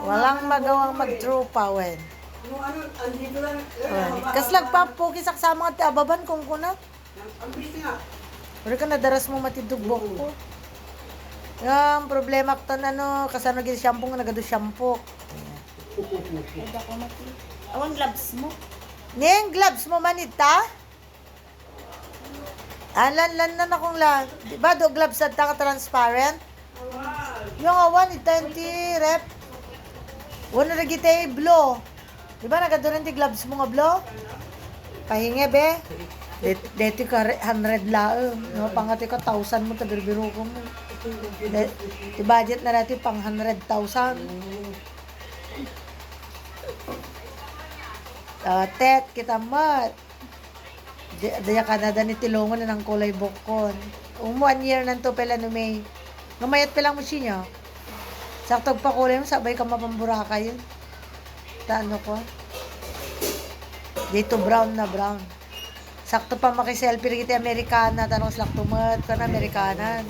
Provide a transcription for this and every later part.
Walang magawang mag-trupa, wen. Yung ano, andito lang. Kas lagpapuki sa mga tiababan kung kunat. Ang bilis nga. Wala ka nadaras mo matidugbok ko. Yung problema ko ano, kasano gid shampoo nga nagado shampoo. Eda ko mati. Awan gloves mo. Ning gloves mo manita? Alan na akong di ba do gloves at ka transparent? Yung awan itanti rep. Wala na gitay blue. Di ba nagado rin ti gloves mo nga blue? Pahinge be. Deti ka 100 laeng. No, pangati ka 1,000 mo tabirbiro ko mo. Di budget na natin pang 100,000. Tet, kita mat. Daya Canada ni Tilongon na ng kulay bukon. 1 year nanto pala no May. Ngamayat pa lang mo siya. Saktog pa kulay mo, sabay ka mapambura yun. Taano ko? Dito brown na brown. Sakto pa makiselfie rin kita Amerikana. Tanong slak tumat ka na Amerikanan.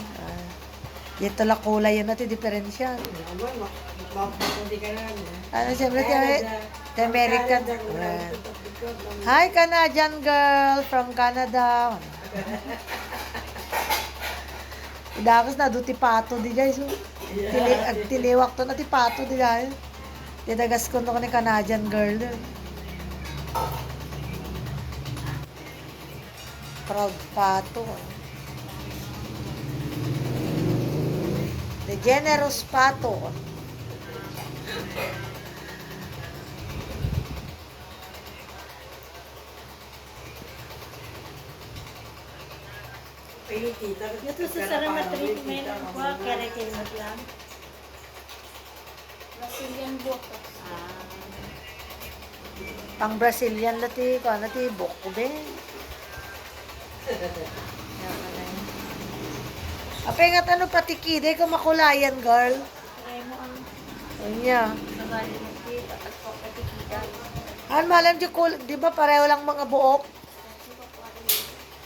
Dito lang kulay yun natin, diferensya. Mapupunti ka na. Ano siyempre the American. Hi Canadian girl from Canada. Idakas na do ti pato di guys. Tiliwak to na ti pato di guys. Didagas ko no ni Canadian girl. Proud pato. The generous pato. Ito sa Salamat treatment ko, keratin mo lang. Brazilian botox. Pang Brazilian lati ko na ti boko be. Apengat ano pati kide ko makulayan girl. Try mo ang Unya. nagali mo dito at pagkatikita. Malam di ba pareho lang mga buok?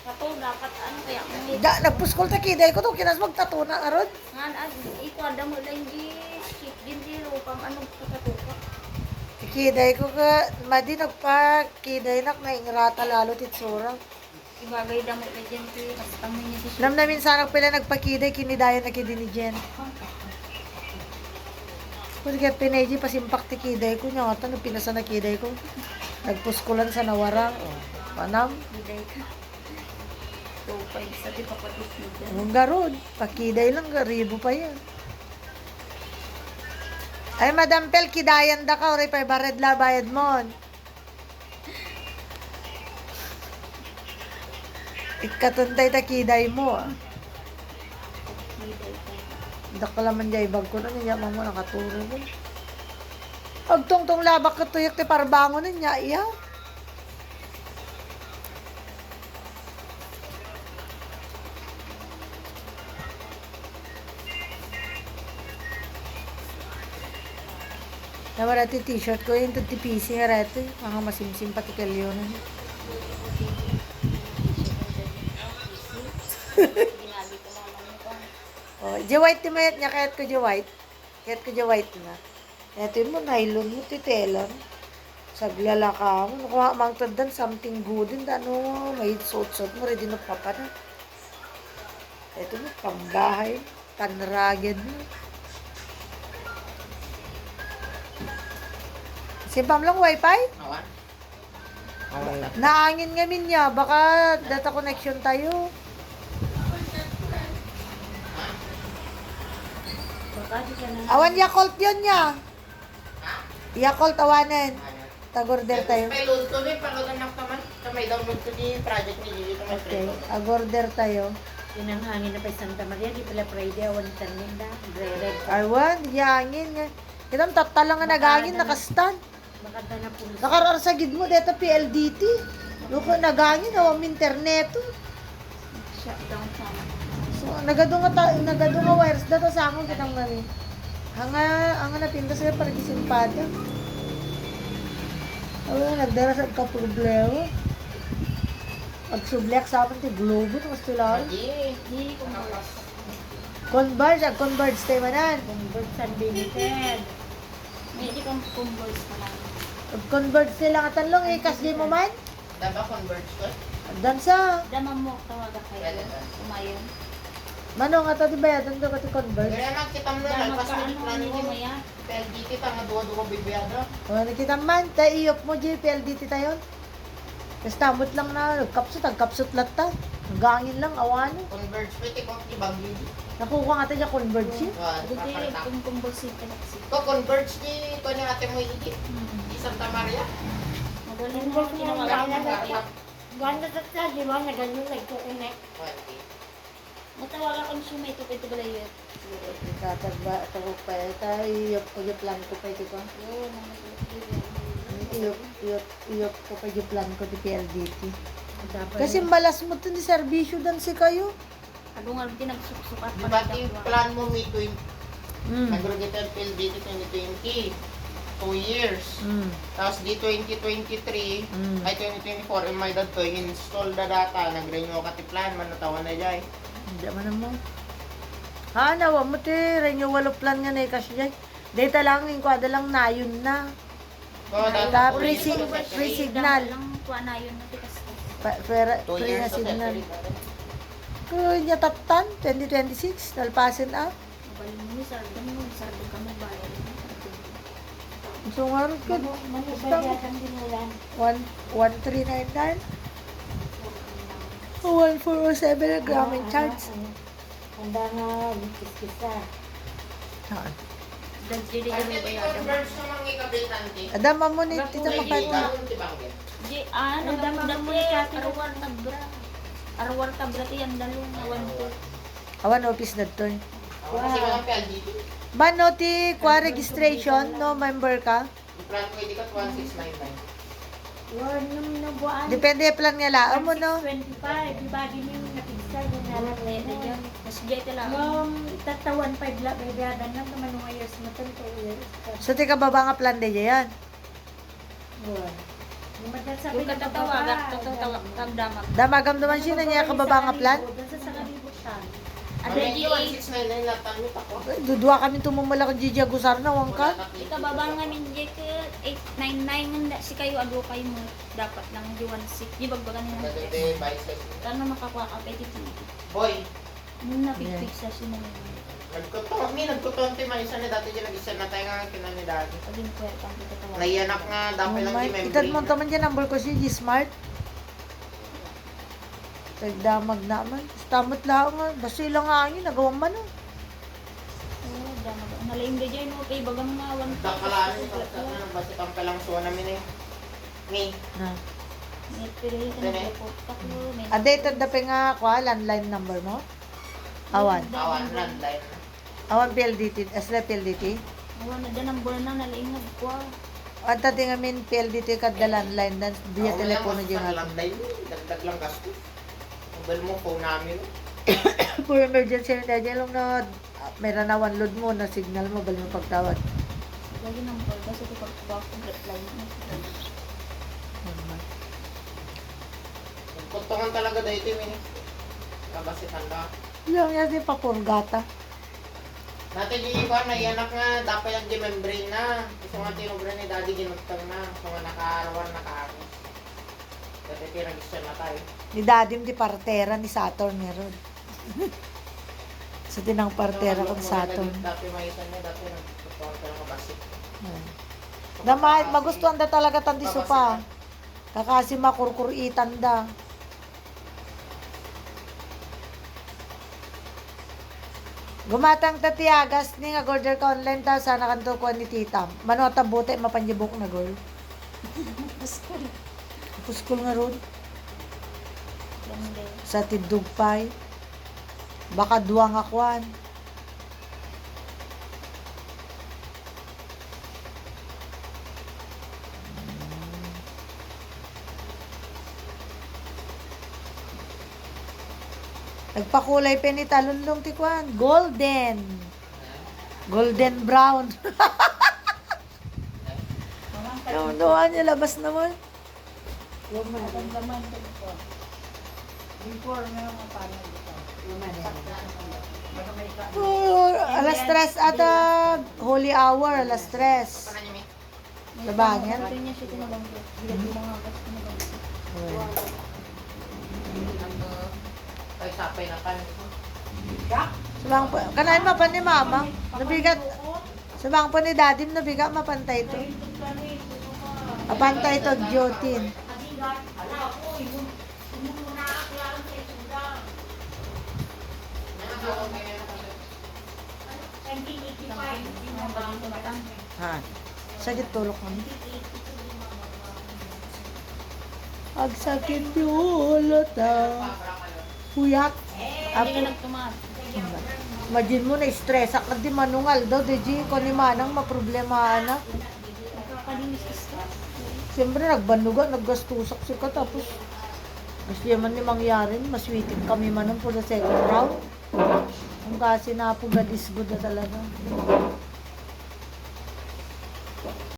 Kato, dapat ano kaya mo Nagpuskol ta kiday ko to kinas magtatuna aron. Ngan iko ada mo lang di skip din di pang anong pagkatuka. Kiday ko ka madi nagpa kiday nak na ingrata lalo titsura. Ibagay damo ka dyan ti basta mo niya di Nam namin sana pala nagpakiday kinidayan na kidi ni Jen. Kung kaya pinayji pasimpak ti kiday ko niya nga pinasa na kiday ko. Nagpuskulan sa nawarang. Panam. Biday ka. So, pa isa di papadukid yan. Ang garod. Pakiday lang, garibo pa yan. Ay, Madam Pel, kidayan da ka. Oray pa, bared la, bayad mo. Ikatuntay ta kiday mo. Biday ka. Dakala man jay bag ko na niya, mamo nakaturo mo. Pagtungtong labak ka tuyok, ti parbango na niya, iya. Nawala ti t-shirt ko yung ti PC nga reto. Mga masimsim pati kalyo na. Ginabi ko naman ito. Oh, di white ti mayat niya kahit ko di white. Kahit ko di white na. Ito mo nylon mo ti tela. Saglala ka mo. Nakuha mang tadan something good. Ano, may sot-sot mo. Ready na papa na. Ito mo, pangbahay. Panragid mo. Simpam lang wifi? Naangin nga niya. Baka data connection tayo. Bakit ka na Awan Yakult yun niya. Yakult awanan. Tag-order tayo. May load to ni pagkaganak naman. May download to di project ni Gigi. Okay. Ag-order tayo. yun ang hangin na pa Santa Maria, di pala Friday, awan internet na, red. Awan, yangin nga. Kitang tatala nga nagangin, nakastan. Makanta na po. Nakarar sa gid mo, dito PLDT. Luko nagangin, awang internet. Shutdown sana. So, nagado nga wires dito sa akong kitang mami. Hanga napinta sila para gisimpada. Awa, nagdara sa ka-problema. Pag-sublek sa amin, ti globo, tapos tila. Hindi, Converge tayo manan. Converge unlimited. Hindi kang converse pa lang. Convert sila nga talong eh, kasi mo man. Dapat converge ko. Dan sa, Dama mo, tawaga kayo. Umayon. manong ato di ba yan, doon ka ti convert. Kaya nakita mo na, Dama lalpas ka, mo ano, yung plano hindi mo. mo yan. PLDT, tanga duwa-duwa bibiyada. O, nakita man, tayo iyok mo, JPLDT tayo. Kasi tamot lang na, kapsut latta. Gangin lang, awan. Converge ko, ito kong ibagyo. Nakuha nga tayo convert siya. Hindi, kung converse ka na kasi. Ko converge ni ko ni ate mo higit. Di Santa Maria. Magaling mo, tinawagan mo kaya. Ganda sa di ba na ganun nagko-connect. Matawagan ko siya may tupay ito ba yun? Tatagba, tago pa, tayo iyok ko yung plan ko pa ito ko. Yun, Iyok ko pa yung plan ko di PLDT. Kasi malas mo ito ni servisyo dan si kayo. Ano nga, tinagsukat Di ba yung plan mo may 20, Mm. nag-register PLDT 2020. 2 years. Mm. Tapos di 2023, Mm. ay 2024, may dad to, install na data, nag-renew ka ti plan, manatawan na jay. Hindi man mo. Ha, nawa mo ti, renewal of plan nga na ikas dyan. Data lang, yung kwada lang na, yun na. Ko, Free signal. Lang kuha na yun natin kasi. Two Free na years signal. Kaya niya taptan, 2026, talpasin ah. Mabaling mo, sardan mo, sardan ka mo bayan. So nga rin ka, Manubayan din mo lang. 1399. 1407 ang graming charge. Handa nga, kis-kisa. Saan? Dagdi din Ay, kami ito yung bayadan. converge ng mga ikabritante. Adama mo ni Tita May Makat. gawin ti Banggit. Di, nagdamdam mo ni Kati Arwar Tabra. Arwar Tabra ti ang dalong awan ko. Awan office na to. Kasi mga PLDT. Mano ti kwa registration, no member ka? Yung plan ko, hindi ka 1699. Yun, nung nabuan. Depende plan nga laan mo, no? 25, di ba din yung napigsay yung Alam nalang na yun dyan. Mas jay tala. Yung tatawan 5 lang, may biyadan lang naman ng years mo, 2 years. So, tika baba nga plan de yan. Yung katatawag, kamdamag. Damagam naman siya na niya kababa nga plan. Doon sa Sagalibutan. Ada Ay, di, 1699 lang tanong ako. Dudwa kami tumumula kang Gigi Agusar na wangka. ikababa nga min jay ka 899 nga si kayo ado kayo mo dapat lang di 16. Di bagbagan nila. Nagade, bicycle. Kano makakuha ka kay titi. Boy, Nung napipig sa siya naman. nagkutonti man isa na dati dyan nag-isa na tayo nga kinan ni Daddy. Pagin ko yung pagkatawa. Naiyanak nga, dapat lang di Itad mo membrane. taman dyan, number ko si G-Smart. Tagdamag naman. Tamot lang nga. Basta ilang nga yun, nagawang man. Oh. Oo, damag. Nalaing da dyan, okay, bagang nga, one Dakalaan yung basta kang palangsuan namin eh. May, Na. May pili ka na po. Taklo, may... Ade, tadapi nga kwa, landline number mo. Awan. awan, landline. Awan PLDT, asla PLDT. Awan na dyan, number na, nalaing na po. At tati nga min PLDT kad da landline, dan via telepono dyan nga. Landline, dagdag lang gasto. Mobile mo, phone namin. For emergency na dyan lang na may ranawan load mo na signal mo, bali mo pagtawad. Lagi number, kasi ito pag-back kong reply mo. Kuntungan talaga dahil ito yung kabasitan na. Yung yan din papurgata. Dati di ba, naiyanak nga, dapat yung di-membrane na. Gusto nga tinubra ni Daddy, ginugtang na. Gusto nga nakaarawan, nakaagos. Dati tinag-isya na tayo. Ni Dadim di partera ni Saturn meron. Sa tinang partera kong Saturn. Dati may isa niya, dati nagtutuan ka ng kabasik. Magustuhan da talaga tandi supa. Kakasi makurkuritan da. Gumatang tatiagas ni nga order ka online ta sana kanto ko ni tita. Manota bote mapanjibok na gol. Puskol nga ron. Ganda. Sa tidugpay. Baka duwang akwan. Nagpakulay pa ni talundong tikwan. Golden. Golden brown. Naunduhan niya, labas naman. Damdaman ko po. Before na naman paano dito. Oh, alas 3 ata. Holy hour, alas 3. Paano Tabangan? Ito niya siya tinabanggit. Bigat yung mga hagas tinabanggit. Ay, sapay na kan. Sabang pa, kanain mapan ni mama. Nabigat. Sabang pa ni daddy, nabigat mapantay to. Apantay to, Jotin. Ha. Sakit tulok mo. Ang sakit yung ulo ta. Puyat. Hindi Apo. ka nagtumat. Imagine mo na stress ka di manungal daw di ko ni manang maproblema na. Nakakalinis ka stress. Siyempre nagbanugan, naggastusak si ka tapos gusto yaman ni mangyari, maswitin kami man for the second round. Ang kasi na po gadis good na talaga.